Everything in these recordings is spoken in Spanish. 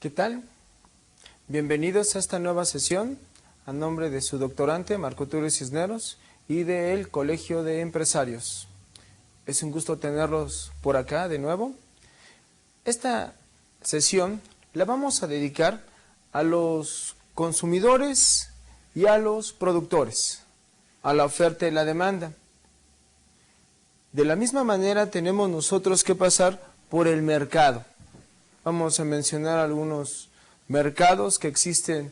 ¿Qué tal? Bienvenidos a esta nueva sesión a nombre de su doctorante Marco Tulio Cisneros y del Colegio de Empresarios. Es un gusto tenerlos por acá de nuevo. Esta sesión la vamos a dedicar a los consumidores y a los productores, a la oferta y la demanda. De la misma manera tenemos nosotros que pasar por el mercado. Vamos a mencionar algunos mercados que existen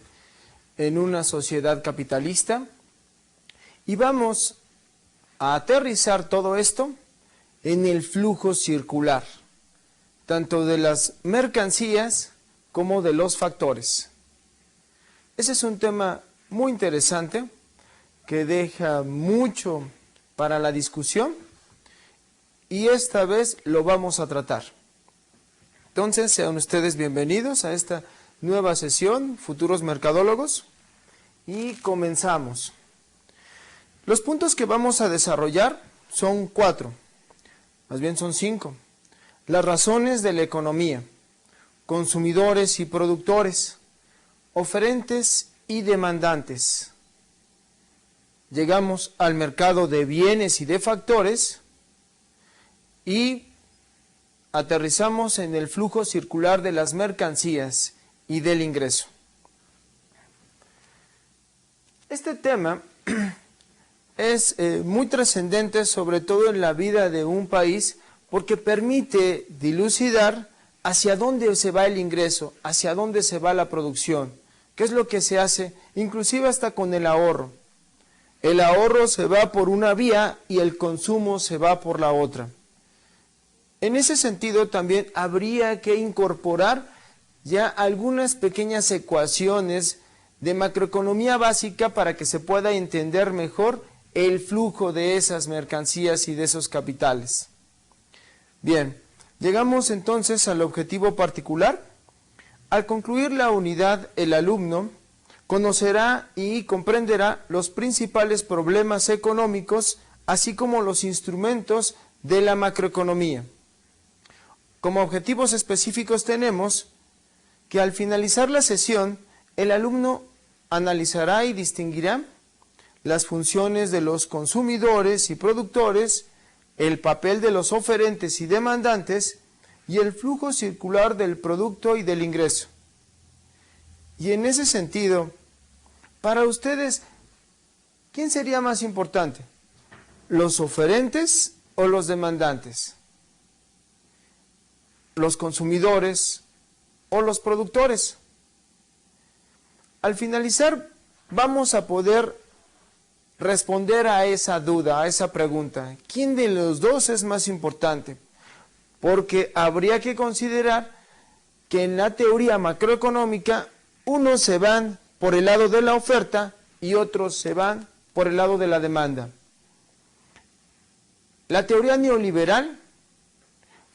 en una sociedad capitalista y vamos a aterrizar todo esto en el flujo circular, tanto de las mercancías como de los factores. Ese es un tema muy interesante que deja mucho para la discusión y esta vez lo vamos a tratar. Entonces, sean ustedes bienvenidos a esta nueva sesión, Futuros Mercadólogos, y comenzamos. Los puntos que vamos a desarrollar son 4, más bien son 5. Las razones de la economía, consumidores y productores, oferentes y demandantes. Llegamos al mercado de bienes y de factores y aterrizamos en el flujo circular de las mercancías y del ingreso. Este tema es muy trascendente, sobre todo en la vida de un país, porque permite dilucidar hacia dónde se va el ingreso, hacia dónde se va la producción, qué es lo que se hace, inclusive hasta con el ahorro. El ahorro se va por una vía y el consumo se va por la otra. En ese sentido también habría que incorporar ya algunas pequeñas ecuaciones de macroeconomía básica para que se pueda entender mejor el flujo de esas mercancías y de esos capitales. Bien, llegamos entonces al objetivo particular. Al concluir la unidad, el alumno conocerá y comprenderá los principales problemas económicos, así como los instrumentos de la macroeconomía. Como objetivos específicos tenemos que al finalizar la sesión, el alumno analizará y distinguirá las funciones de los consumidores y productores, el papel de los oferentes y demandantes y el flujo circular del producto y del ingreso. Y en ese sentido, para ustedes, ¿quién sería más importante? ¿Los oferentes o los demandantes? ¿Los consumidores o los productores? Al finalizar, vamos a poder responder a esa duda, a esa pregunta. ¿Quién de los dos es más importante? Porque habría que considerar que en la teoría macroeconómica, unos se van por el lado de la oferta y otros se van por el lado de la demanda. La teoría neoliberal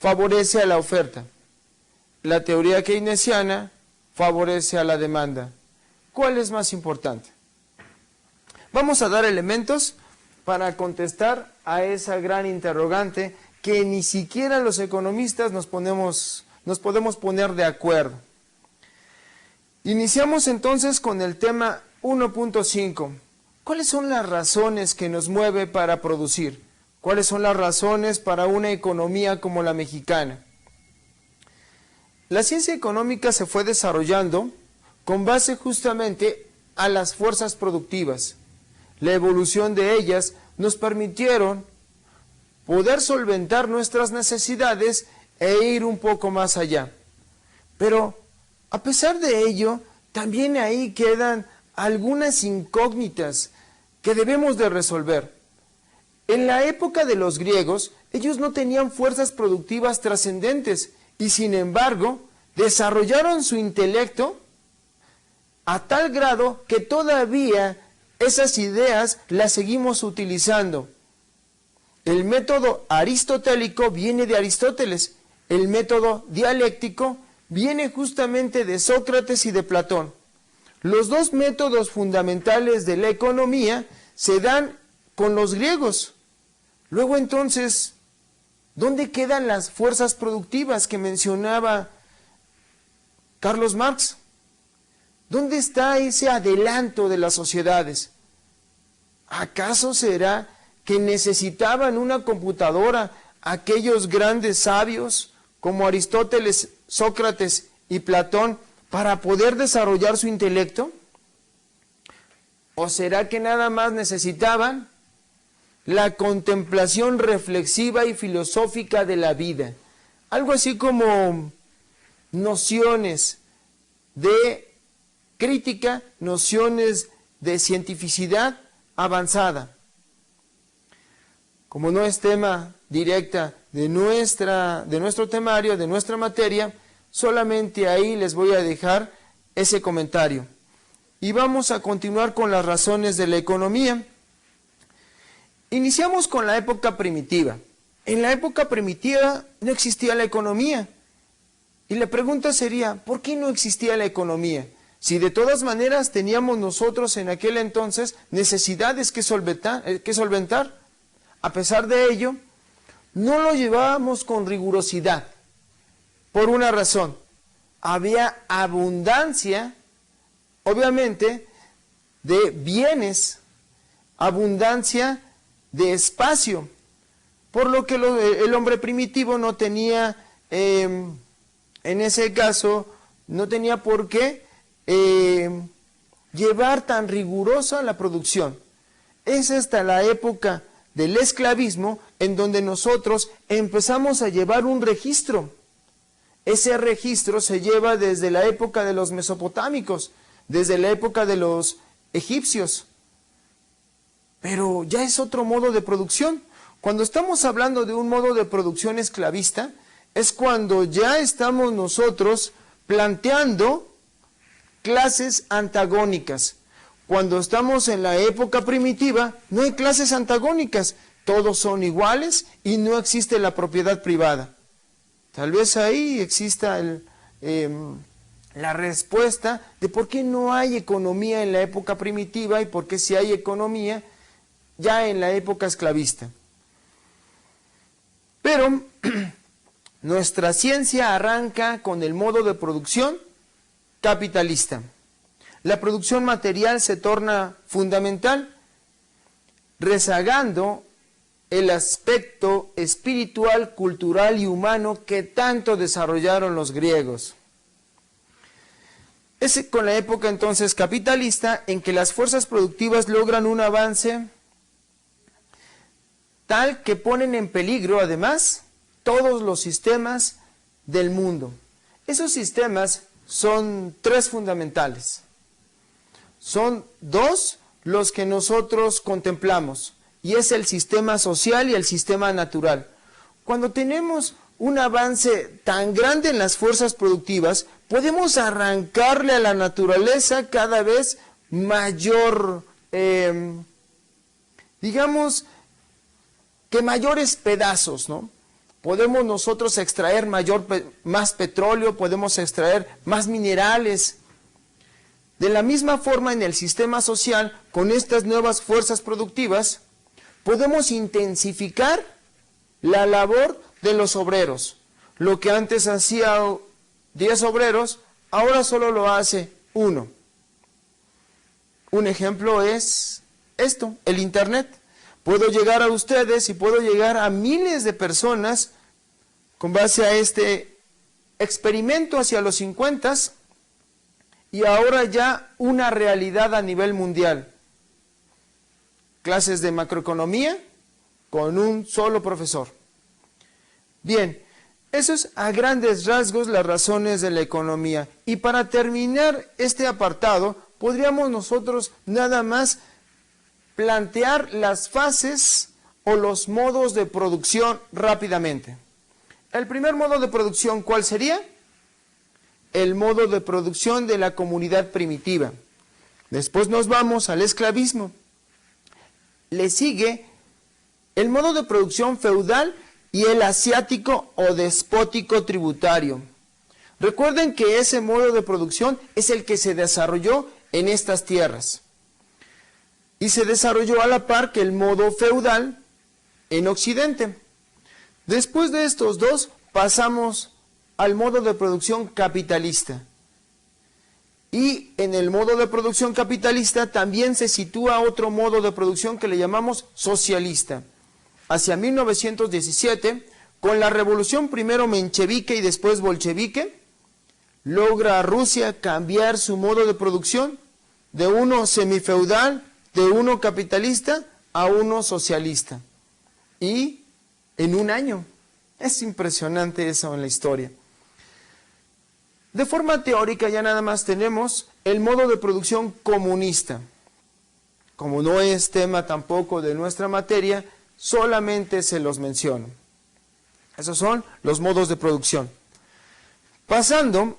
favorece a la oferta. La teoría keynesiana favorece a la demanda. ¿Cuál es más importante? Vamos a dar elementos para contestar a esa gran interrogante que ni siquiera los economistas nos podemos poner de acuerdo. Iniciamos entonces con el tema 1.5. ¿Cuáles son las razones que nos mueven para producir? ¿Cuáles son las razones para una economía como la mexicana? La ciencia económica se fue desarrollando con base justamente a las fuerzas productivas. La evolución de ellas nos permitieron poder solventar nuestras necesidades e ir un poco más allá. Pero a pesar de ello, también ahí quedan algunas incógnitas que debemos de resolver. En la época de los griegos, ellos no tenían fuerzas productivas trascendentes y sin embargo desarrollaron su intelecto a tal grado que todavía esas ideas las seguimos utilizando. El método aristotélico viene de Aristóteles, el método dialéctico viene justamente de Sócrates y de Platón. Los dos métodos fundamentales de la economía se dan con los griegos. Luego entonces, ¿dónde quedan las fuerzas productivas que mencionaba Carlos Marx. ¿Dónde está ese adelanto de las sociedades? ¿Acaso será que necesitaban una computadora aquellos grandes sabios como Aristóteles, Sócrates y Platón para poder desarrollar su intelecto? ¿O será que nada más necesitaban la contemplación reflexiva y filosófica de la vida? Algo así como nociones de crítica, nociones de cientificidad avanzada. Como no es tema directa de nuestro temario, de nuestra materia, solamente ahí les voy a dejar ese comentario. Y vamos a continuar con las razones de la economía. Iniciamos con la época primitiva. En la época primitiva no existía la economía. Y la pregunta sería, ¿por qué no existía la economía? Si de todas maneras teníamos nosotros en aquel entonces necesidades que solventar. A pesar de ello, no lo llevábamos con rigurosidad. Por una razón, había abundancia, obviamente, de bienes, abundancia de espacio, por lo que el hombre primitivo no tenía, en ese caso, no tenía por qué llevar tan rigurosa la producción. Es hasta la época del esclavismo en donde nosotros empezamos a llevar un registro. Ese registro se lleva desde la época de los mesopotámicos, desde la época de los egipcios. Pero ya es otro modo de producción. Cuando estamos hablando de un modo de producción esclavista, es cuando ya estamos nosotros planteando clases antagónicas. Cuando estamos en la época primitiva, no hay clases antagónicas. Todos son iguales y no existe la propiedad privada. Tal vez ahí exista la respuesta de por qué no hay economía en la época primitiva y por qué sí hay economía ya en la época esclavista. Pero nuestra ciencia arranca con el modo de producción capitalista. La producción material se torna fundamental, rezagando el aspecto espiritual, cultural y humano que tanto desarrollaron los griegos. Es con la época entonces capitalista en que las fuerzas productivas logran un avance tal que ponen en peligro además todos los sistemas del mundo. Esos sistemas son tres fundamentales. Son dos los que nosotros contemplamos, y es el sistema social y el sistema natural. Cuando tenemos un avance tan grande en las fuerzas productivas, podemos arrancarle a la naturaleza cada vez mayor, digamos que mayores pedazos, ¿no? Podemos nosotros extraer más petróleo, podemos extraer más minerales. De la misma forma, en el sistema social, con estas nuevas fuerzas productivas, podemos intensificar la labor de los obreros. Lo que antes hacía 10 obreros, ahora solo lo hace 1. Un ejemplo es esto, el Internet. Puedo llegar a ustedes y puedo llegar a miles de personas con base a este experimento hacia los 50 y ahora ya una realidad a nivel mundial. Clases de macroeconomía con un solo profesor. Bien, eso es a grandes rasgos las razones de la economía. Y para terminar este apartado, podríamos nosotros nada más plantear las fases o los modos de producción rápidamente. El primer modo de producción, ¿cuál sería? El modo de producción de la comunidad primitiva. Después nos vamos al esclavismo. Le sigue el modo de producción feudal y el asiático o despótico tributario. Recuerden que ese modo de producción es el que se desarrolló en estas tierras. Y se desarrolló a la par que el modo feudal en Occidente. Después de estos dos, pasamos al modo de producción capitalista. Y en el modo de producción capitalista también se sitúa otro modo de producción que le llamamos socialista. Hacia 1917, con la revolución primero menchevique y después bolchevique, logra Rusia cambiar su modo de producción de uno semifeudal, de uno capitalista, a uno socialista. Y en un año. Es impresionante eso en la historia. De forma teórica ya nada más tenemos el modo de producción comunista. Como no es tema tampoco de nuestra materia, solamente se los menciono. Esos son los modos de producción. Pasando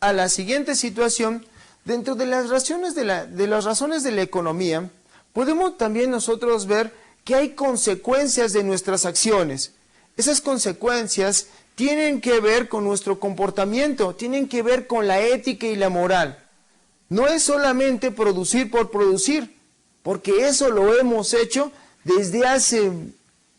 a la siguiente situación, dentro de las razones de la economía, podemos también nosotros ver que hay consecuencias de nuestras acciones. Esas consecuencias tienen que ver con nuestro comportamiento, tienen que ver con la ética y la moral. No es solamente producir por producir, porque eso lo hemos hecho desde hace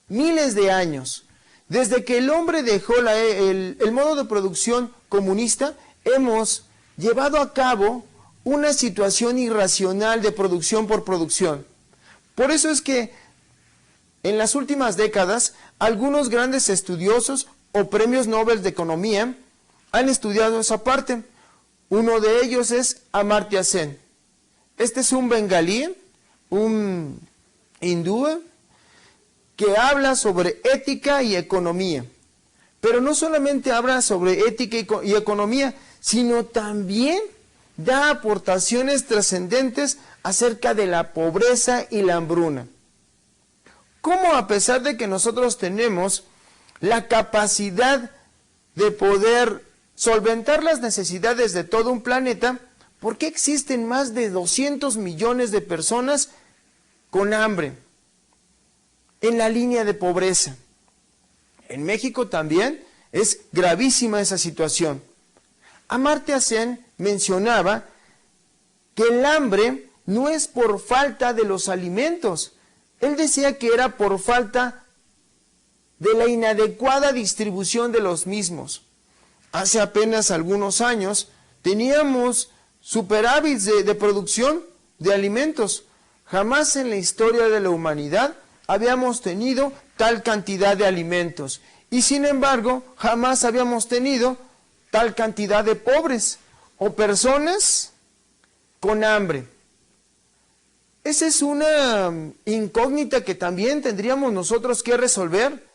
miles de años. Desde que el hombre dejó el modo de producción comunista, hemos llevado a cabo una situación irracional de producción por producción. Por eso es que en las últimas décadas, algunos grandes estudiosos o premios Nobel de Economía han estudiado esa parte. Uno de ellos es Amartya Sen. Este es un bengalí, un hindú, que habla sobre ética y economía. Pero no solamente habla sobre ética y economía, sino también da aportaciones trascendentes acerca de la pobreza y la hambruna. ¿Cómo a pesar de que nosotros tenemos la capacidad de poder solventar las necesidades de todo un planeta, por qué existen más de 200 millones de personas con hambre en la línea de pobreza? En México también es gravísima esa situación. Amartya Sen mencionaba que el hambre no es por falta de los alimentos. Él decía que era por falta de la inadecuada distribución de los mismos. Hace apenas algunos años teníamos superávits de producción de alimentos. Jamás en la historia de la humanidad habíamos tenido tal cantidad de alimentos. Y sin embargo, jamás habíamos tenido tal cantidad de pobres o personas con hambre. Esa es una incógnita que también tendríamos nosotros que resolver.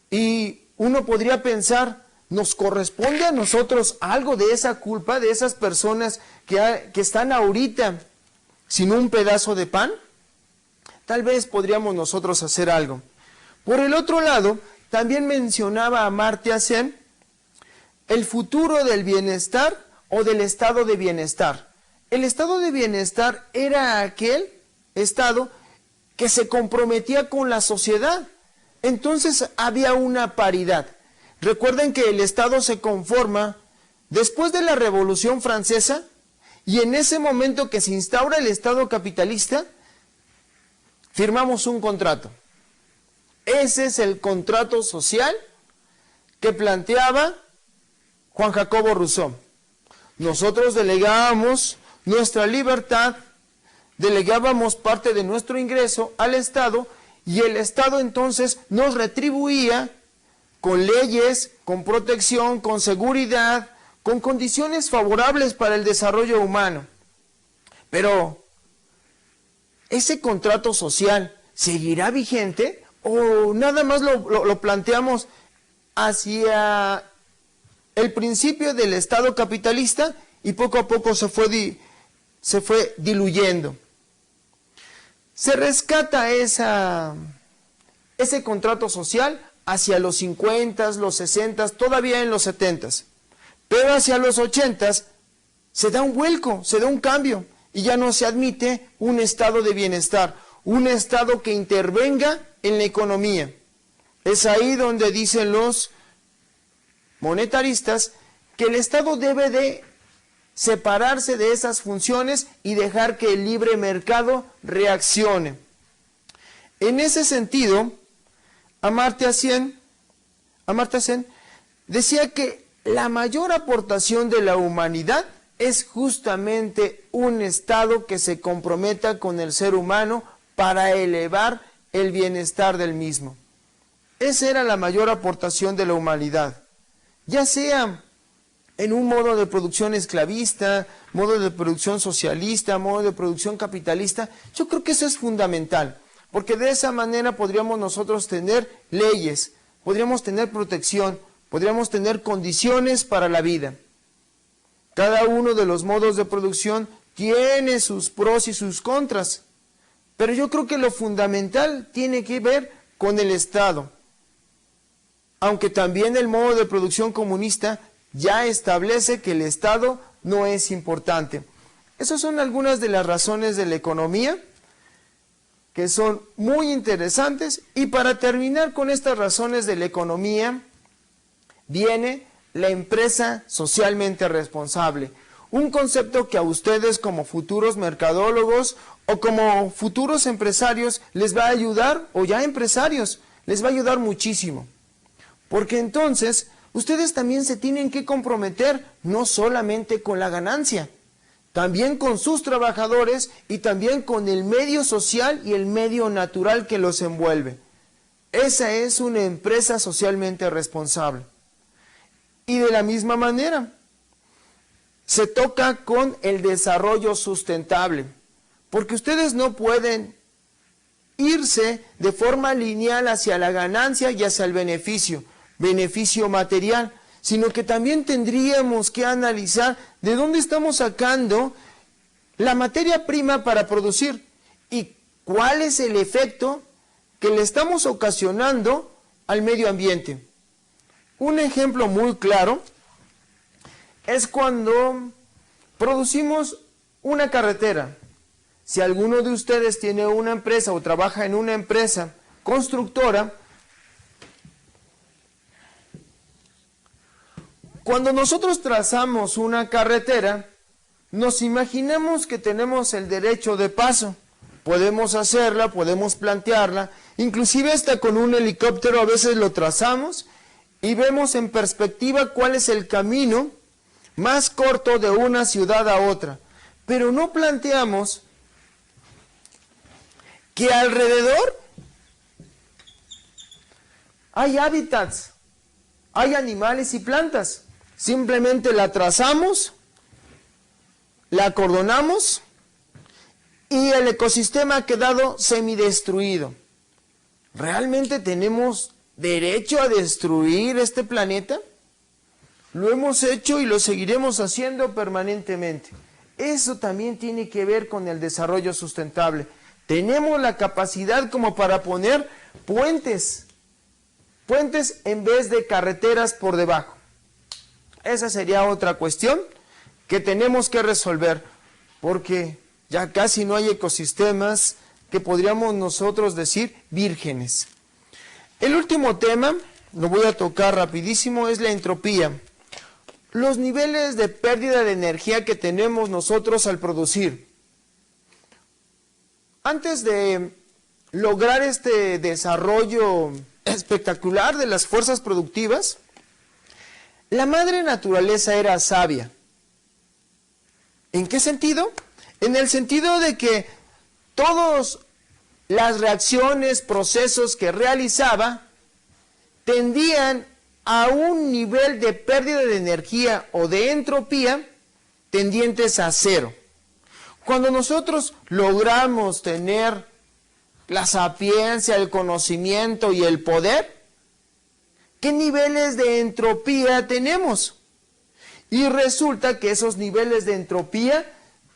Y uno podría pensar, ¿nos corresponde a nosotros algo de esa culpa de esas personas que están ahorita sin un pedazo de pan? Tal vez podríamos nosotros hacer algo. Por el otro lado, también mencionaba Amartya Sen el futuro del bienestar o del estado de bienestar. El estado de bienestar era aquel estado que se comprometía con la sociedad. Entonces había una paridad. Recuerden que el Estado se conforma después de la Revolución Francesa, y en ese momento que se instaura el Estado capitalista, firmamos un contrato. Ese es el contrato social que planteaba Juan Jacobo Rousseau. Nosotros delegábamos nuestra libertad, delegábamos parte de nuestro ingreso al Estado, y el Estado entonces nos retribuía con leyes, con protección, con seguridad, con condiciones favorables para el desarrollo humano. Pero, ¿ese contrato social seguirá vigente o nada más lo planteamos hacia el principio del Estado capitalista y poco a poco se fue diluyendo? Se rescata ese contrato social hacia los 50, los 60, todavía en los 70. Pero hacia los 80 se da un vuelco, se da un cambio, y ya no se admite un estado de bienestar, un estado que intervenga en la economía. Es ahí donde dicen los monetaristas que el Estado debe de separarse de esas funciones y dejar que el libre mercado reaccione. En ese sentido, Amartya Sen decía que la mayor aportación de la humanidad es justamente un Estado que se comprometa con el ser humano para elevar el bienestar del mismo. Esa era la mayor aportación de la humanidad, ya sea en un modo de producción esclavista, modo de producción socialista, modo de producción capitalista. Yo creo que eso es fundamental, porque de esa manera podríamos nosotros tener leyes, podríamos tener protección, podríamos tener condiciones para la vida. Cada uno de los modos de producción tiene sus pros y sus contras, pero yo creo que lo fundamental tiene que ver con el Estado, aunque también el modo de producción comunista ya establece que el Estado no es importante. Esas son algunas de las razones de la economía que son muy interesantes, y para terminar con estas razones de la economía viene la empresa socialmente responsable, un concepto que a ustedes como futuros mercadólogos o como futuros empresarios les va a ayudar, o ya empresarios, les va a ayudar muchísimo, porque entonces ustedes también se tienen que comprometer no solamente con la ganancia, también con sus trabajadores y también con el medio social y el medio natural que los envuelve. Esa es una empresa socialmente responsable. Y de la misma manera, se toca con el desarrollo sustentable, porque ustedes no pueden irse de forma lineal hacia la ganancia y hacia el beneficio material, sino que también tendríamos que analizar de dónde estamos sacando la materia prima para producir y cuál es el efecto que le estamos ocasionando al medio ambiente. Un ejemplo muy claro es cuando producimos una carretera. Si alguno de ustedes tiene una empresa o trabaja en una empresa constructora, cuando nosotros trazamos una carretera, nos imaginamos que tenemos el derecho de paso. Podemos hacerla, podemos plantearla, inclusive hasta con un helicóptero a veces lo trazamos y vemos en perspectiva cuál es el camino más corto de una ciudad a otra. Pero no planteamos que alrededor hay hábitats, hay animales y plantas. Simplemente la trazamos, la acordonamos y el ecosistema ha quedado semidestruido. ¿Realmente tenemos derecho a destruir este planeta? Lo hemos hecho y lo seguiremos haciendo permanentemente. Eso también tiene que ver con el desarrollo sustentable. Tenemos la capacidad como para poner puentes en vez de carreteras por debajo. Esa sería otra cuestión que tenemos que resolver, porque ya casi no hay ecosistemas que podríamos nosotros decir vírgenes. El último tema, lo voy a tocar rapidísimo, es la entropía. Los niveles de pérdida de energía que tenemos nosotros al producir. Antes de lograr este desarrollo espectacular de las fuerzas productivas, la madre naturaleza era sabia. ¿En qué sentido? En el sentido de que todas las reacciones, procesos que realizaba tendían a un nivel de pérdida de energía o de entropía tendientes a cero. Cuando nosotros logramos tener la sapiencia, el conocimiento y el poder, ¿qué niveles de entropía tenemos? Y resulta que esos niveles de entropía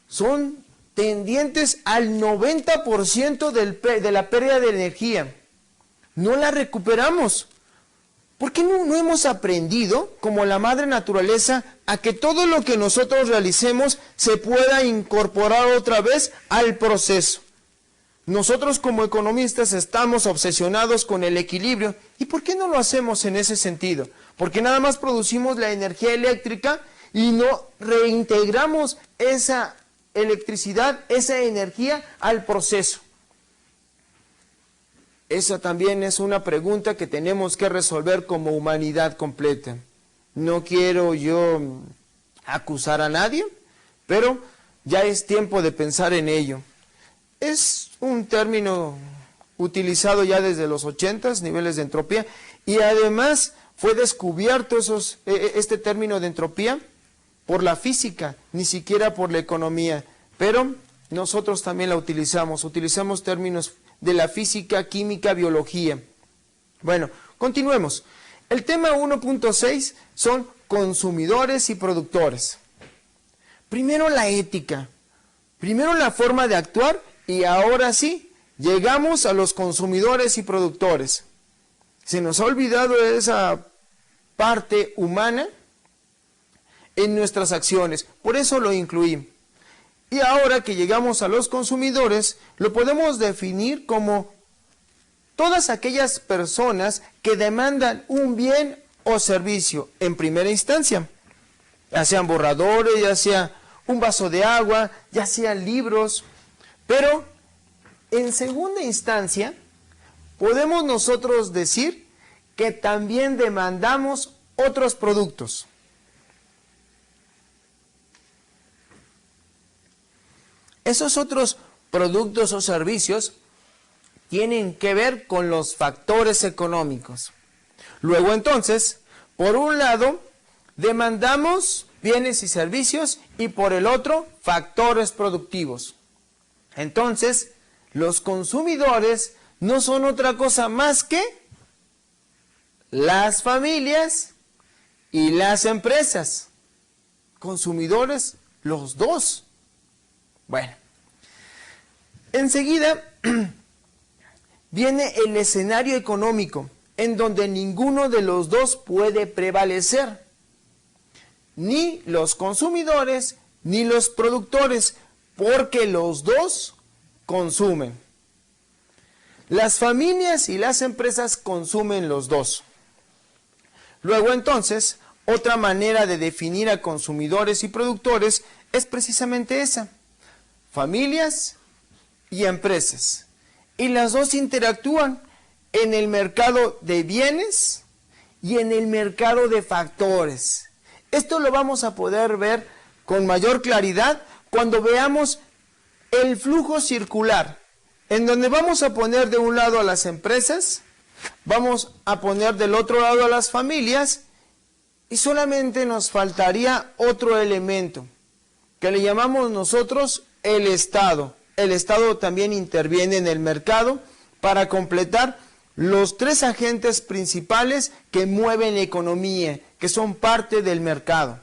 son tendientes al 90% de la pérdida de energía. No la recuperamos. ¿Por qué no hemos aprendido, como la madre naturaleza, a que todo lo que nosotros realicemos se pueda incorporar otra vez al proceso? Nosotros como economistas estamos obsesionados con el equilibrio. ¿Y por qué no lo hacemos en ese sentido? Porque nada más producimos la energía eléctrica y no reintegramos esa electricidad, esa energía al proceso. Esa también es una pregunta que tenemos que resolver como humanidad completa. no quiero yo acusar a nadie, pero ya es tiempo de pensar en ello. Es un término utilizado ya desde los 80s, niveles de entropía, y además fue descubierto este término de entropía por la física, ni siquiera por la economía, pero nosotros también la utilizamos términos de la física, química, biología. Bueno, continuemos. El tema 1.6 son consumidores y productores. Primero la ética, primero la forma de actuar y ahora sí, llegamos a los consumidores y productores. Se nos ha olvidado esa parte humana en nuestras acciones, por eso lo incluí. Y ahora que llegamos a los consumidores, lo podemos definir como todas aquellas personas que demandan un bien o servicio en primera instancia, ya sean borradores, ya sea un vaso de agua, ya sean libros, pero en segunda instancia podemos nosotros decir que también demandamos otros productos. Esos otros productos o servicios tienen que ver con los factores económicos. Luego entonces, por un lado, demandamos bienes y servicios y por el otro, factores productivos. Entonces, los consumidores no son otra cosa más que las familias y las empresas. Consumidores, los dos. Bueno, enseguida viene el escenario económico, en donde ninguno de los dos puede prevalecer. Ni los consumidores, ni los productores, porque los dos consumen. Las familias y las empresas consumen los dos. Luego entonces, otra manera de definir a consumidores y productores es precisamente esa. Familias y empresas. Y las dos interactúan en el mercado de bienes y en el mercado de factores. Esto lo vamos a poder ver con mayor claridad cuando veamos el flujo circular, en donde vamos a poner de un lado a las empresas, vamos a poner del otro lado a las familias, y solamente nos faltaría otro elemento, que le llamamos nosotros el Estado. El Estado también interviene en el mercado para completar los tres agentes principales que mueven la economía, que son parte del mercado.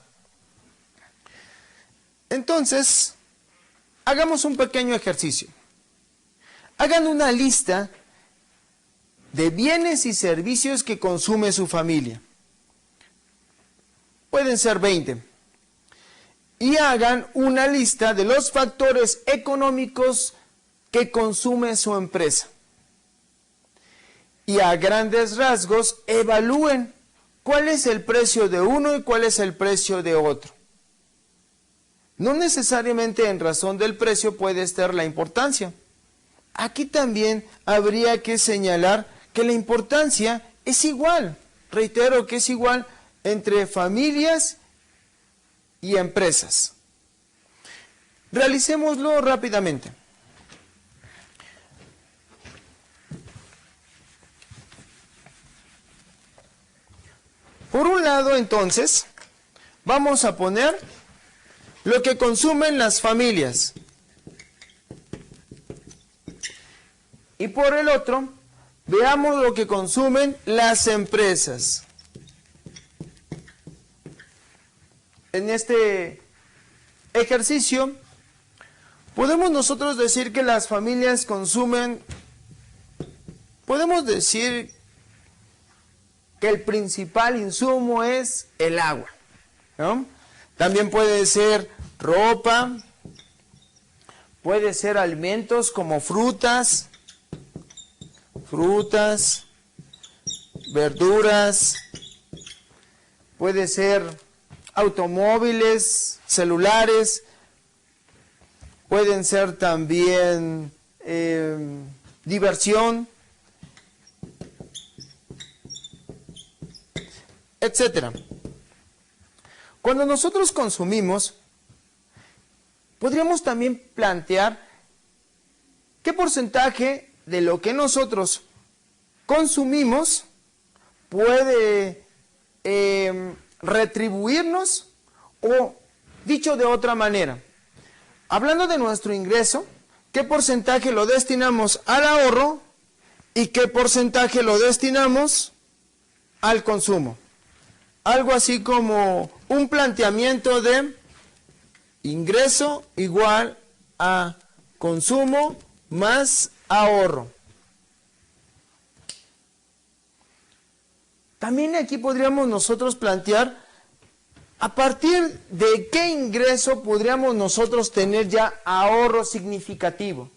Entonces, hagamos un pequeño ejercicio. Hagan una lista de bienes y servicios que consume su familia. Pueden ser 20. Y hagan una lista de los factores económicos que consume su empresa. Y a grandes rasgos evalúen cuál es el precio de uno y cuál es el precio de otro. No necesariamente en razón del precio puede estar la importancia. Aquí también habría que señalar que la importancia es igual. Reitero que es igual entre familias y empresas. Realicémoslo rápidamente. Por un lado, entonces, vamos a poner lo que consumen las familias. Y por el otro, veamos lo que consumen las empresas. En este ejercicio, podemos nosotros decir que las familias consumen, podemos decir que el principal insumo es el agua, ¿no? También puede ser ropa, puede ser alimentos como frutas, verduras, puede ser automóviles, celulares, pueden ser también diversión, etcétera. Cuando nosotros consumimos, podríamos también plantear qué porcentaje de lo que nosotros consumimos puede retribuirnos, o dicho de otra manera, hablando de nuestro ingreso, qué porcentaje lo destinamos al ahorro y qué porcentaje lo destinamos al consumo. Algo así como un planteamiento de ingreso igual a consumo más ahorro. También aquí podríamos nosotros plantear a partir de qué ingreso podríamos nosotros tener ya ahorro significativo.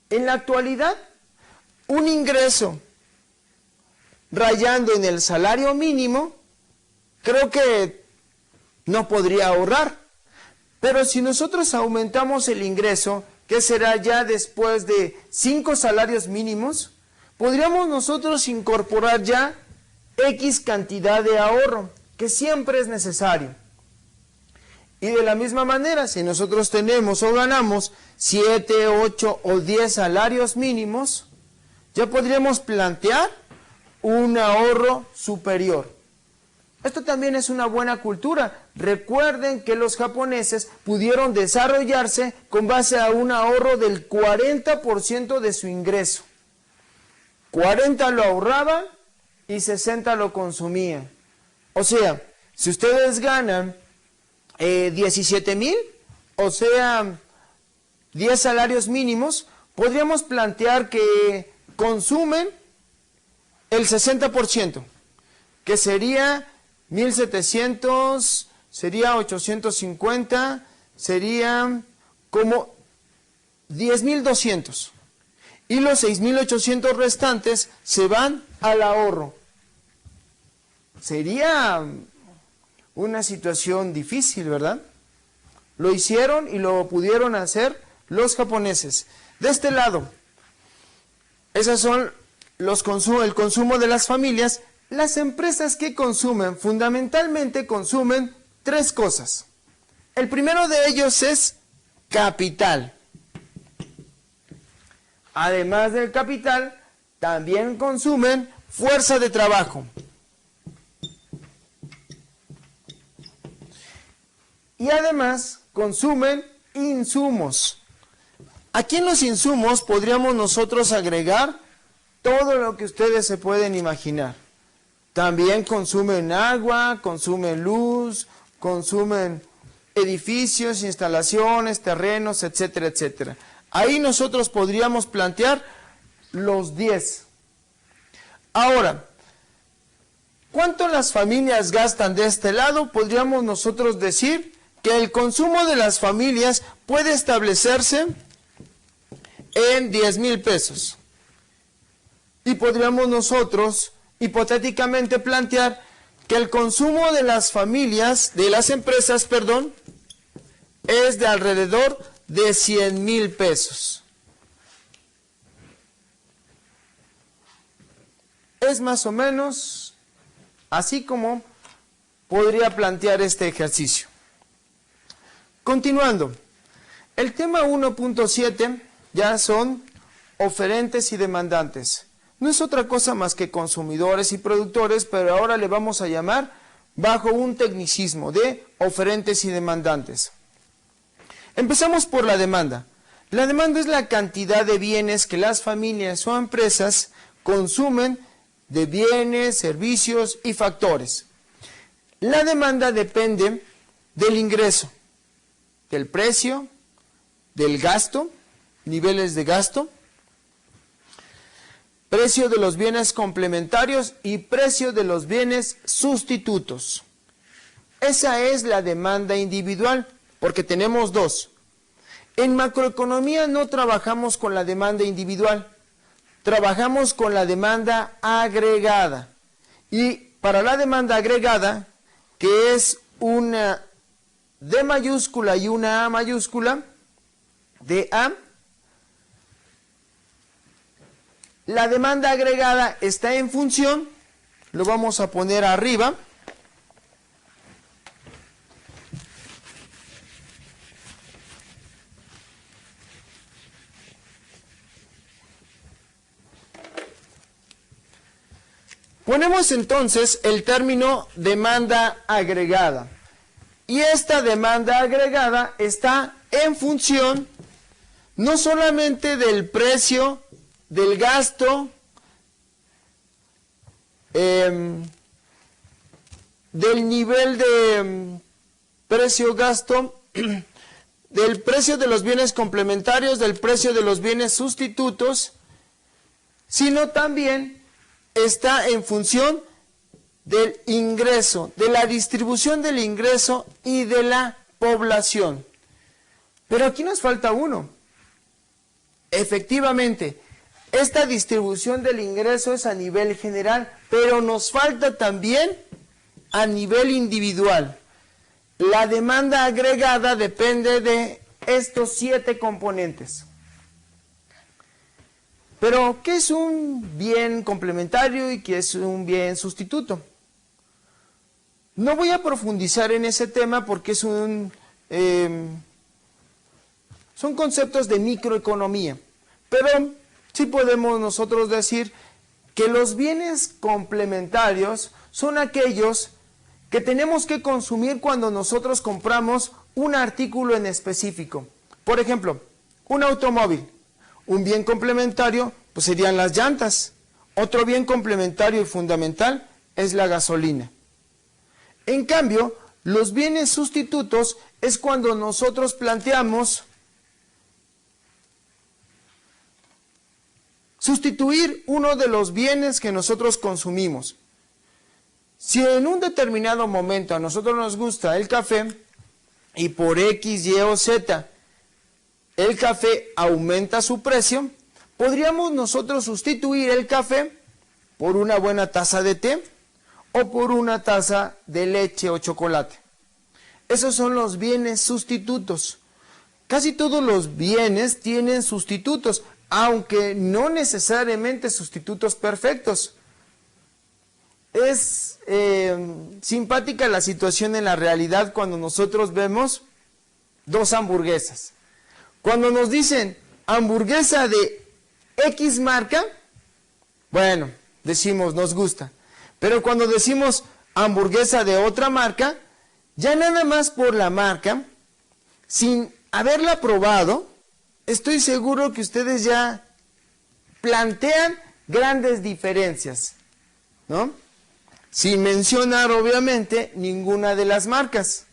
En la actualidad, un ingreso rayando en el salario mínimo, creo que no podría ahorrar. Pero si nosotros aumentamos el ingreso, que será ya después de 5 salarios mínimos, podríamos nosotros incorporar ya X cantidad de ahorro, que siempre es necesario. Y de la misma manera, si nosotros tenemos o ganamos 7, 8 o 10 salarios mínimos, ya podríamos plantear un ahorro superior. Esto también es una buena cultura. Recuerden que los japoneses pudieron desarrollarse con base a un ahorro del 40% de su ingreso. 40 lo ahorraban y 60 lo consumían. O sea, si ustedes ganan 17,000, o sea, 10 salarios mínimos, podríamos plantear que consumen el 60%, que sería 1,700, sería 850, sería como 10,200. Y los 6,800 restantes se van al ahorro. Sería una situación difícil, ¿verdad? Lo hicieron y lo pudieron hacer los japoneses. De este lado, esos son el consumo de las familias. Las empresas que consumen, fundamentalmente consumen 3 cosas. El primero de ellos es capital. Además del capital, también consumen fuerza de trabajo. Y además consumen insumos. Aquí en los insumos podríamos nosotros agregar todo lo que ustedes se pueden imaginar. También consumen agua, consumen luz, consumen edificios, instalaciones, terrenos, etcétera, etcétera. Ahí nosotros podríamos plantear los 10. Ahora, ¿cuánto las familias gastan de este lado? Podríamos nosotros decir que el consumo de las familias puede establecerse en 10,000 pesos. Y podríamos nosotros hipotéticamente plantear que el consumo de las familias, de las empresas, es de alrededor de 100,000 pesos. Es más o menos así como podría plantear este ejercicio. Continuando, el tema 1.7 ya son oferentes y demandantes. No es otra cosa más que consumidores y productores, pero ahora le vamos a llamar bajo un tecnicismo de oferentes y demandantes. Empezamos por la demanda. La demanda es la cantidad de bienes que las familias o empresas consumen, de bienes, servicios y factores. La demanda depende del ingreso, del precio, del gasto, niveles de gasto, precio de los bienes complementarios y precio de los bienes sustitutos. Esa es la demanda individual, porque tenemos 2. En macroeconomía no trabajamos con la demanda individual, trabajamos con la demanda agregada. Y para la demanda agregada, que es una D mayúscula y una A mayúscula, DA, la demanda agregada está en función, lo vamos a poner arriba, Ponemos entonces el término demanda agregada. Y esta demanda agregada está en función no solamente del precio, del gasto, del nivel de precio-gasto, del precio de los bienes complementarios, del precio de los bienes sustitutos, sino también está en función del ingreso, de la distribución del ingreso y de la población. Pero aquí nos falta uno. Efectivamente, esta distribución del ingreso es a nivel general, pero nos falta también a nivel individual. La demanda agregada depende de estos 7 componentes. Pero, ¿qué es un bien complementario y qué es un bien sustituto? No voy a profundizar en ese tema porque son conceptos de microeconomía, pero sí podemos nosotros decir que los bienes complementarios son aquellos que tenemos que consumir cuando nosotros compramos un artículo en específico. Por ejemplo, un automóvil. Un bien complementario pues serían las llantas. Otro bien complementario y fundamental es la gasolina. En cambio, los bienes sustitutos es cuando nosotros planteamos sustituir uno de los bienes que nosotros consumimos. Si en un determinado momento a nosotros nos gusta el café y por X, Y o Z el café aumenta su precio, podríamos nosotros sustituir el café por una buena taza de té o por una taza de leche o chocolate. Esos son los bienes sustitutos. Casi todos los bienes tienen sustitutos, aunque no necesariamente sustitutos perfectos. Es simpática la situación en la realidad cuando nosotros vemos 2 hamburguesas. Cuando nos dicen hamburguesa de X marca, bueno, decimos nos gusta. Pero cuando decimos hamburguesa de otra marca, ya nada más por la marca, sin haberla probado, estoy seguro que ustedes ya plantean grandes diferencias, ¿no? Sin mencionar, obviamente, ninguna de las marcas.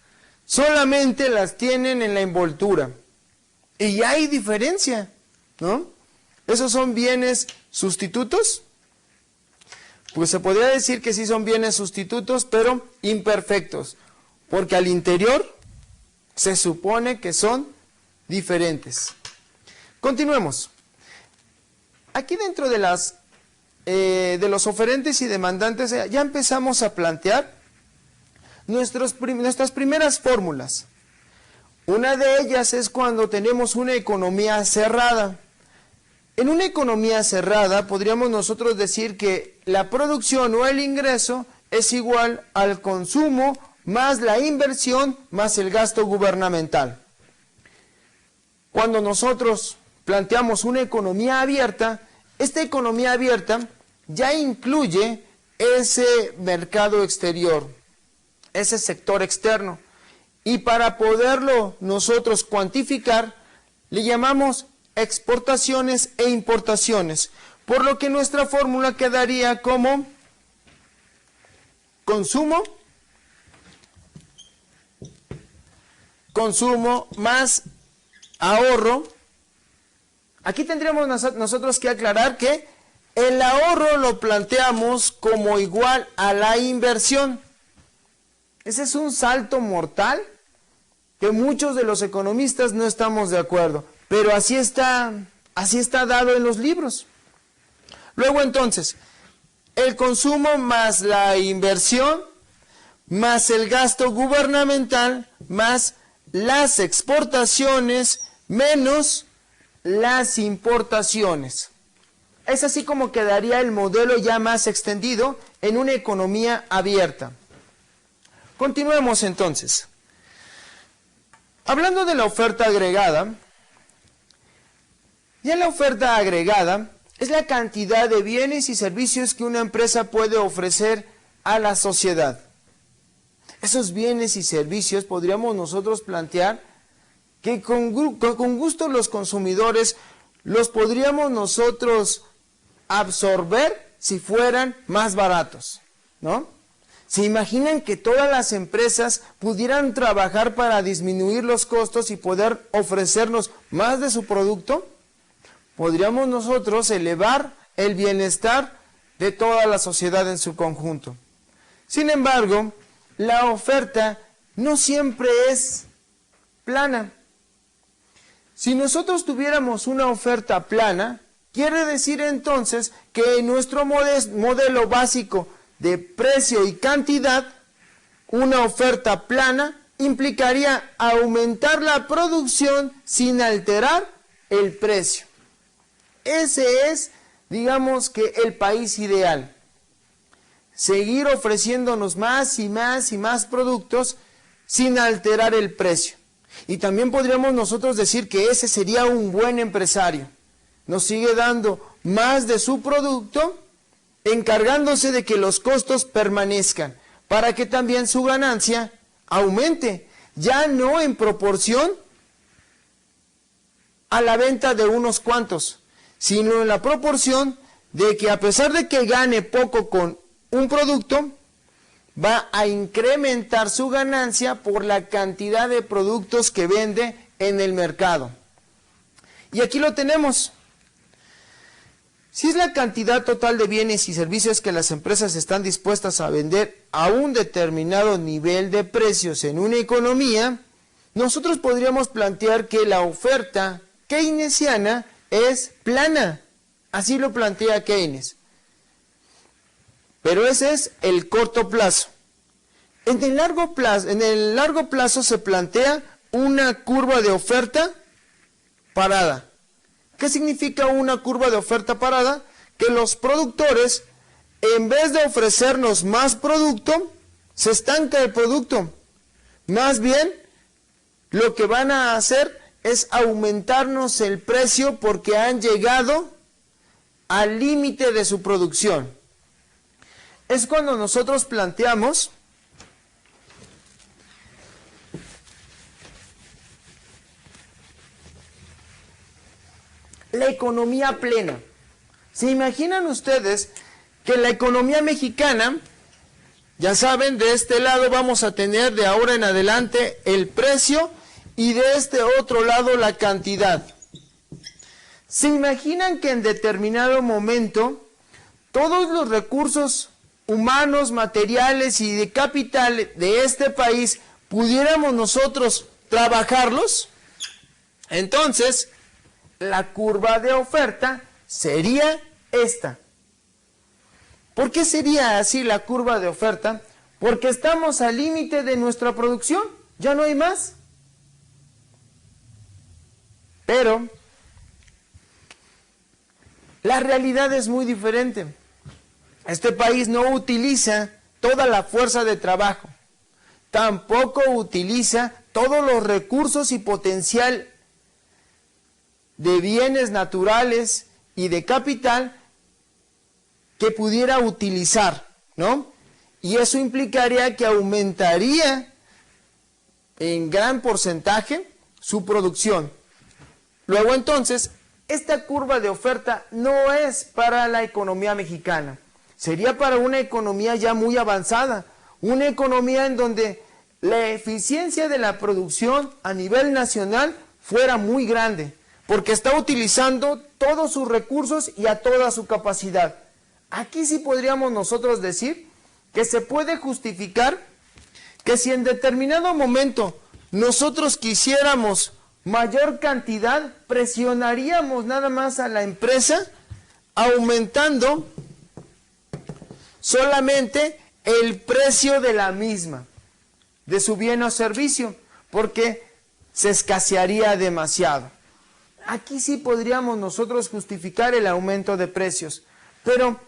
Solamente las tienen en la envoltura. Y ya hay diferencia, ¿no? ¿Esos son bienes sustitutos? Pues se podría decir que sí son bienes sustitutos, pero imperfectos. Porque al interior se supone que son diferentes. Continuemos. Aquí dentro de los oferentes y demandantes ya empezamos a plantear nuestras primeras fórmulas. Una de ellas es cuando tenemos una economía cerrada. En una economía cerrada podríamos nosotros decir que la producción o el ingreso es igual al consumo más la inversión más el gasto gubernamental. Cuando nosotros planteamos una economía abierta, esta economía abierta ya incluye ese mercado exterior, ese sector externo. Y para poderlo nosotros cuantificar, le llamamos exportaciones e importaciones, por lo que nuestra fórmula quedaría como consumo más ahorro. Aquí tendríamos nosotros que aclarar que el ahorro lo planteamos como igual a la inversión. Ese es un salto mortal que muchos de los economistas no estamos de acuerdo, pero así está dado en los libros. Luego entonces, el consumo más la inversión, más el gasto gubernamental, más las exportaciones, menos las importaciones. Es así como quedaría el modelo ya más extendido en una economía abierta. Continuemos entonces. Hablando de la oferta agregada, ya en la oferta agregada es la cantidad de bienes y servicios que una empresa puede ofrecer a la sociedad. Esos bienes y servicios podríamos nosotros plantear que con gusto los consumidores los podríamos nosotros absorber si fueran más baratos, ¿no? ¿Se imaginan que todas las empresas pudieran trabajar para disminuir los costos y poder ofrecernos más de su producto? Podríamos nosotros elevar el bienestar de toda la sociedad en su conjunto. Sin embargo, la oferta no siempre es plana. Si nosotros tuviéramos una oferta plana, quiere decir entonces que en nuestro modelo básico de precio y cantidad, una oferta plana implicaría aumentar la producción sin alterar el precio. Ese es, digamos que, el país ideal. Seguir ofreciéndonos más y más y más productos sin alterar el precio. Y también podríamos nosotros decir que ese sería un buen empresario. Nos sigue dando más de su producto, encargándose de que los costos permanezcan, para que también su ganancia aumente, ya no en proporción a la venta de unos cuantos, sino en la proporción de que a pesar de que gane poco con un producto, va a incrementar su ganancia por la cantidad de productos que vende en el mercado. Y aquí lo tenemos. Si es la cantidad total de bienes y servicios que las empresas están dispuestas a vender a un determinado nivel de precios en una economía, nosotros podríamos plantear que la oferta keynesiana es plana. Así lo plantea Keynes. Pero ese es el corto plazo. En el largo plazo se plantea una curva de oferta parada. ¿Qué significa una curva de oferta parada? Que los productores, en vez de ofrecernos más producto, se estanca el producto. Más bien, lo que van a hacer es aumentarnos el precio porque han llegado al límite de su producción. Es cuando nosotros planteamos la economía plena. ¿Se imaginan ustedes que la economía mexicana, ya saben, de este lado vamos a tener de ahora en adelante el precio y de este otro lado la cantidad? ¿Se imaginan que en determinado momento todos los recursos humanos, materiales y de capital de este país pudiéramos nosotros trabajarlos? Entonces, la curva de oferta sería esta. ¿Por qué sería así la curva de oferta? Porque estamos al límite de nuestra producción, ya no hay más. Pero la realidad es muy diferente. Este país no utiliza toda la fuerza de trabajo, tampoco utiliza todos los recursos y potencial de bienes naturales y de capital que pudiera utilizar, ¿no? Y eso implicaría que aumentaría en gran porcentaje su producción. Luego entonces, esta curva de oferta no es para la economía mexicana, sería para una economía ya muy avanzada, una economía en donde la eficiencia de la producción a nivel nacional fuera muy grande, porque está utilizando todos sus recursos y a toda su capacidad. Aquí sí podríamos nosotros decir que se puede justificar que si en determinado momento nosotros quisiéramos mayor cantidad, presionaríamos nada más a la empresa aumentando solamente el precio de la misma, de su bien o servicio, porque se escasearía demasiado. Aquí sí podríamos nosotros justificar el aumento de precios, pero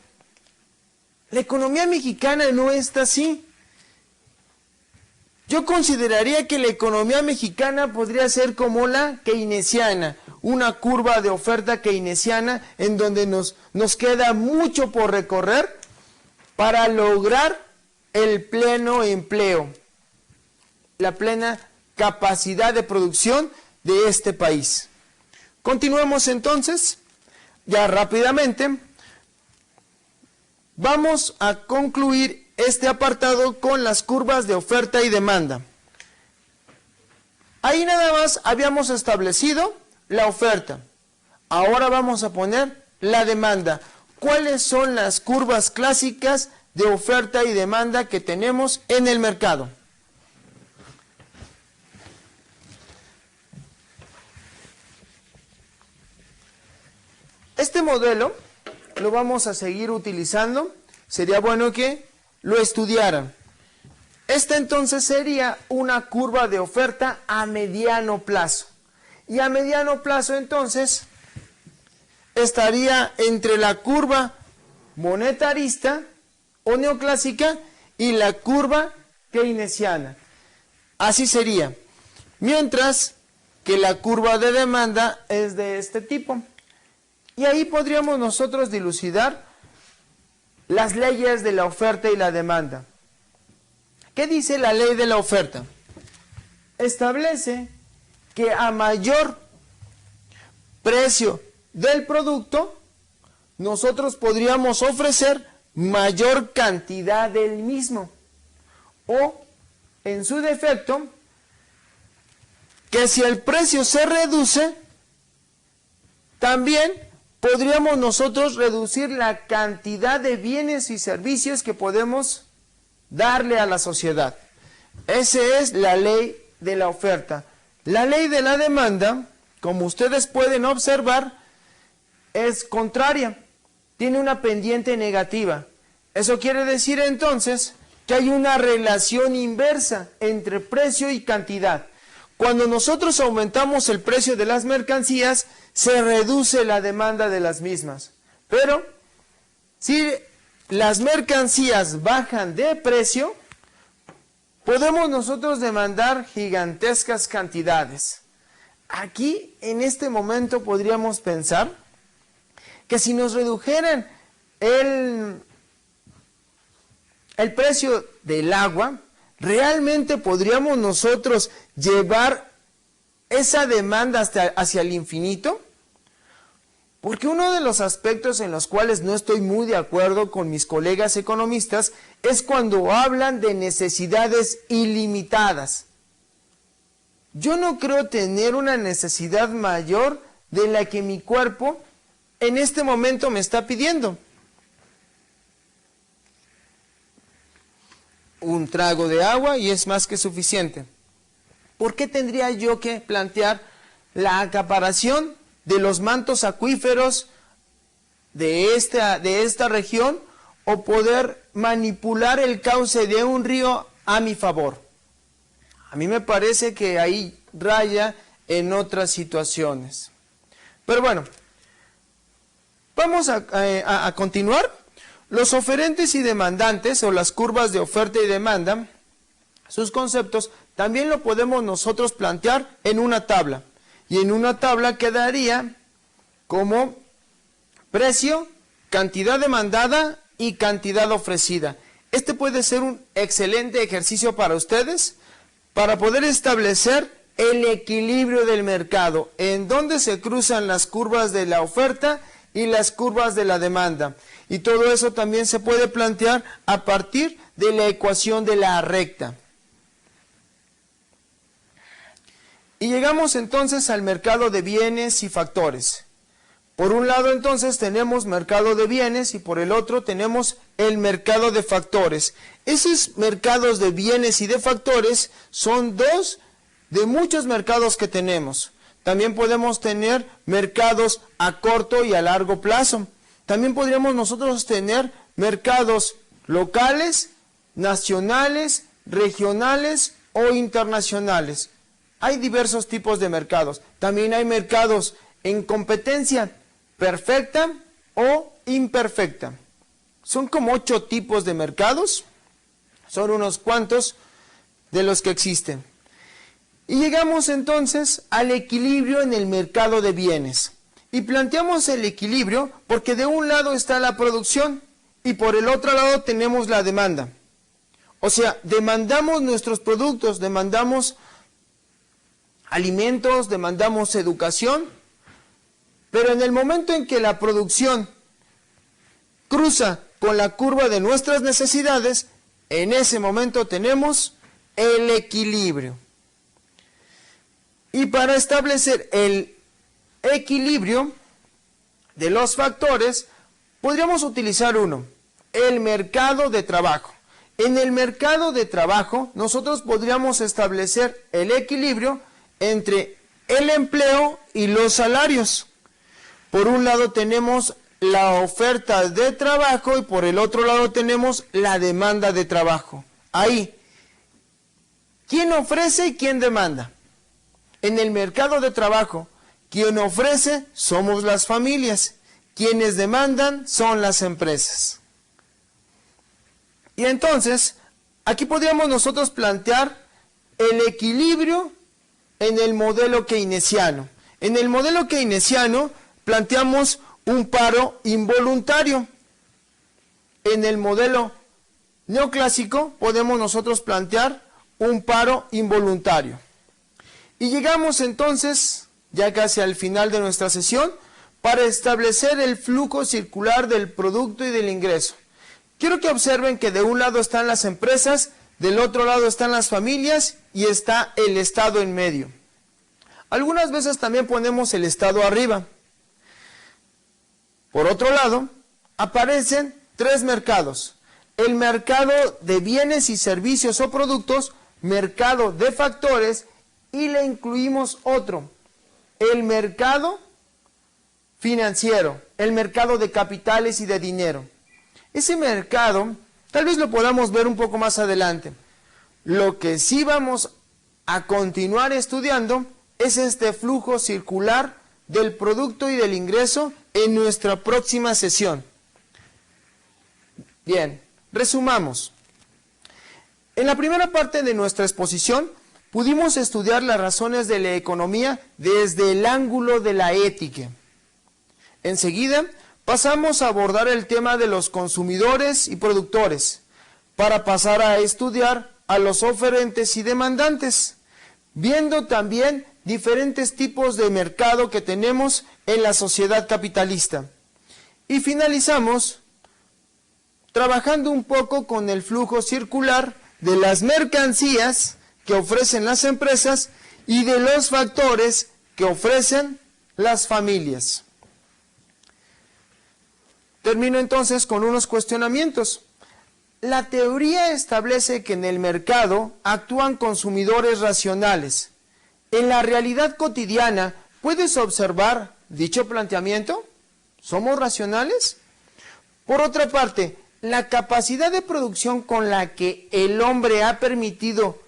la economía mexicana no está así. Yo consideraría que la economía mexicana podría ser como la keynesiana, una curva de oferta keynesiana en donde nos queda mucho por recorrer para lograr el pleno empleo, la plena capacidad de producción de este país. Continuemos entonces, ya rápidamente. Vamos a concluir este apartado con las curvas de oferta y demanda. Ahí nada más habíamos establecido la oferta. Ahora vamos a poner la demanda. ¿Cuáles son las curvas clásicas de oferta y demanda que tenemos en el mercado? Este modelo lo vamos a seguir utilizando. Sería bueno que lo estudiaran. Esta entonces sería una curva de oferta a mediano plazo. Y a mediano plazo entonces estaría entre la curva monetarista o neoclásica y la curva keynesiana. Así sería. Mientras que la curva de demanda es de este tipo. Y ahí podríamos nosotros dilucidar las leyes de la oferta y la demanda. ¿Qué dice la ley de la oferta? Establece que a mayor precio del producto, nosotros podríamos ofrecer mayor cantidad del mismo. O, en su defecto, que si el precio se reduce, también podríamos nosotros reducir la cantidad de bienes y servicios que podemos darle a la sociedad. Esa es la ley de la oferta. La ley de la demanda, como ustedes pueden observar, es contraria. Tiene una pendiente negativa. Eso quiere decir entonces que hay una relación inversa entre precio y cantidad. Cuando nosotros aumentamos el precio de las mercancías, se reduce la demanda de las mismas. Pero si las mercancías bajan de precio, podemos nosotros demandar gigantescas cantidades. Aquí, en este momento, podríamos pensar que si nos redujeran el precio del agua, realmente podríamos nosotros llevar esa demanda hacia el infinito. Porque uno de los aspectos en los cuales no estoy muy de acuerdo con mis colegas economistas es cuando hablan de necesidades ilimitadas. Yo no creo tener una necesidad mayor de la que mi cuerpo en este momento me está pidiendo. Un trago de agua y es más que suficiente. ¿Por qué tendría yo que plantear la acaparación de los mantos acuíferos de esta región o poder manipular el cauce de un río a mi favor? A mí me parece que ahí raya en otras situaciones. Pero bueno, vamos a continuar. Los oferentes y demandantes, o las curvas de oferta y demanda, sus conceptos, también lo podemos nosotros plantear en una tabla. Y en una tabla quedaría como precio, cantidad demandada y cantidad ofrecida. Este puede ser un excelente ejercicio para ustedes, para poder establecer el equilibrio del mercado, en donde se cruzan las curvas de la oferta y las curvas de la demanda. Y todo eso también se puede plantear a partir de la ecuación de la recta. Y llegamos entonces al mercado de bienes y factores. Por un lado entonces tenemos mercado de bienes y por el otro tenemos el mercado de factores. Esos mercados de bienes y de factores son dos de muchos mercados que tenemos. También podemos tener mercados a corto y a largo plazo. También podríamos nosotros tener mercados locales, nacionales, regionales o internacionales. Hay diversos tipos de mercados. También hay mercados en competencia perfecta o imperfecta. Son como 8 tipos de mercados. Son unos cuantos de los que existen. Y llegamos entonces al equilibrio en el mercado de bienes. Y planteamos el equilibrio porque de un lado está la producción y por el otro lado tenemos la demanda. O sea, demandamos nuestros productos, demandamos alimentos, demandamos educación, pero en el momento en que la producción cruza con la curva de nuestras necesidades, en ese momento tenemos el equilibrio. Y para establecer el equilibrio de los factores, podríamos utilizar uno, el mercado de trabajo. En el mercado de trabajo, nosotros podríamos establecer el equilibrio entre el empleo y los salarios. Por un lado tenemos la oferta de trabajo y por el otro lado tenemos la demanda de trabajo. Ahí, ¿quién ofrece y quién demanda? En el mercado de trabajo, quien ofrece somos las familias, quienes demandan son las empresas. Y entonces, aquí podríamos nosotros plantear el equilibrio en el modelo keynesiano. En el modelo keynesiano planteamos un paro involuntario. En el modelo neoclásico podemos nosotros plantear un paro involuntario. Y llegamos entonces, ya casi al final de nuestra sesión, para establecer el flujo circular del producto y del ingreso. Quiero que observen que de un lado están las empresas, del otro lado están las familias y está el Estado en medio. Algunas veces también ponemos el Estado arriba. Por otro lado, aparecen tres mercados. El mercado de bienes y servicios o productos, mercado de factores y le incluimos otro, el mercado financiero, el mercado de capitales y de dinero. Ese mercado, tal vez lo podamos ver un poco más adelante. Lo que sí vamos a continuar estudiando es este flujo circular del producto y del ingreso en nuestra próxima sesión. Bien, resumamos. En la primera parte de nuestra exposición pudimos estudiar las razones de la economía desde el ángulo de la ética. Enseguida pasamos a abordar el tema de los consumidores y productores, para pasar a estudiar a los oferentes y demandantes, viendo también diferentes tipos de mercado que tenemos en la sociedad capitalista. Y finalizamos trabajando un poco con el flujo circular de las mercancías que ofrecen las empresas y de los factores que ofrecen las familias. Termino entonces con unos cuestionamientos. La teoría establece que en el mercado actúan consumidores racionales. En la realidad cotidiana, ¿puedes observar dicho planteamiento? ¿Somos racionales? Por otra parte, la capacidad de producción con la que el hombre ha permitido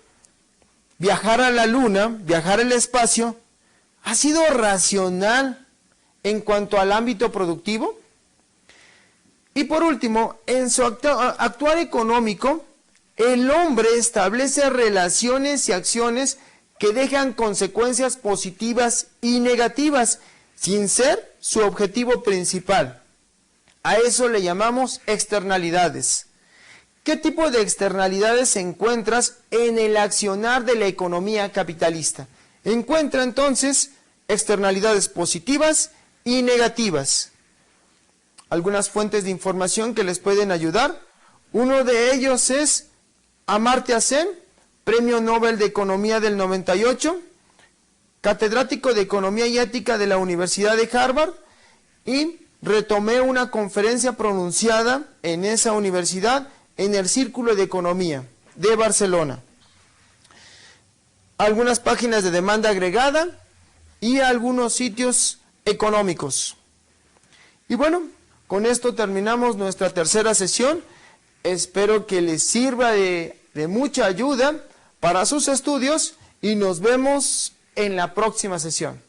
viajar a la luna, viajar al espacio, ¿ha sido racional en cuanto al ámbito productivo? Y por último, en su actuar económico, el hombre establece relaciones y acciones que dejan consecuencias positivas y negativas, sin ser su objetivo principal. A eso le llamamos externalidades. ¿Qué tipo de externalidades encuentras en el accionar de la economía capitalista? Encuentra entonces externalidades positivas y negativas. Algunas fuentes de información que les pueden ayudar. Uno de ellos es Amartya Sen, Premio Nobel de Economía del 98, catedrático de Economía y Ética de la Universidad de Harvard, y retomé una conferencia pronunciada en esa universidad en el Círculo de Economía de Barcelona. Algunas páginas de demanda agregada y algunos sitios económicos. Y bueno, con esto terminamos nuestra tercera sesión. Espero que les sirva de mucha ayuda para sus estudios y nos vemos en la próxima sesión.